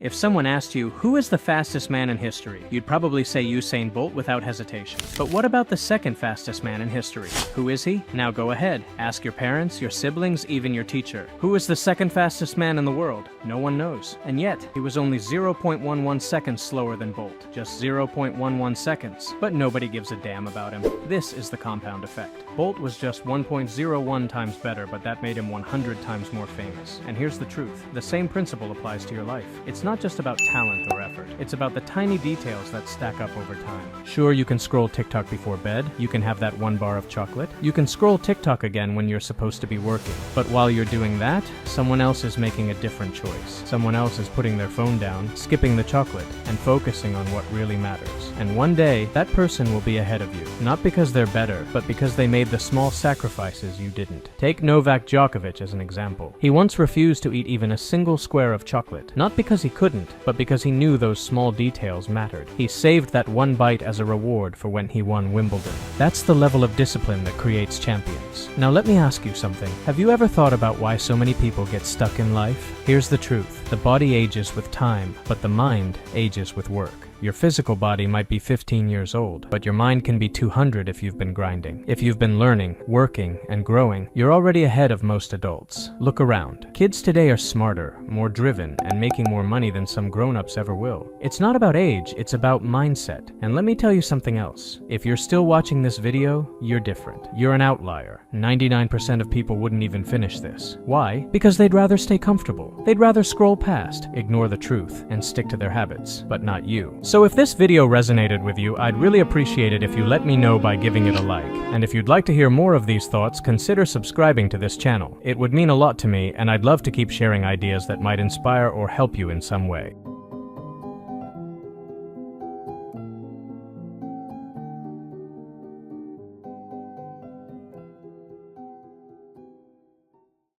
If someone asked you, who is the fastest man in history, you'd probably say Usain Bolt without hesitation. But what about the second fastest man in history? Who is he? Now go ahead. Ask your parents, your siblings, even your teacher. Who is the second fastest man in the world? No one knows. And yet, he was only 0.11 seconds slower than Bolt. Just 0.11 seconds. But nobody gives a damn about him. This is the compound effect. Bolt was just 1.01 times better, but that made him 100 times more famous. And here's the truth. The same principle applies to your life. It's not just about talent or effort. It's about the tiny details that stack up over time. Sure, you can scroll TikTok before bed. You can have that one bar of chocolate. You can scroll TikTok again when you're supposed to be working. But while you're doing that, someone else is making a different choice. Someone else is putting their phone down, skipping the chocolate, and focusing on what really matters. And one day, that person will be ahead of you. Not because they're better, but because they made the small sacrifices you didn't. Take Novak Djokovic as an example. He once refused to eat even a single square of chocolate. Not because he couldn't, but because he knew those small details mattered. He saved that one bite as a reward for when he won Wimbledon. That's the level of discipline that creates champions. Now let me ask you something. Have you ever thought about why so many people get stuck in life? Here's the truth. The body ages with time, but the mind ages with work. Your physical body might be 15 years old, but your mind can be 200 if you've been grinding. If you've been learning, working, and growing, you're already ahead of most adults. Look around. Kids today are smarter, more driven, and making more money than some grown-ups ever will. It's not about age, it's about mindset. And let me tell you something else. If you're still watching this video, you're different. You're an outlier. 99% of people wouldn't even finish this. Why? Because they'd rather stay comfortable. They'd rather scroll past, ignore the truth, and stick to their habits. But not you. So if this video resonated with you, I'd really appreciate it if you let me know by giving it a like. And if you'd like to hear more of these thoughts, consider subscribing to this channel. It would mean a lot to me, and I'd love to keep sharing ideas that might inspire or help you in some way.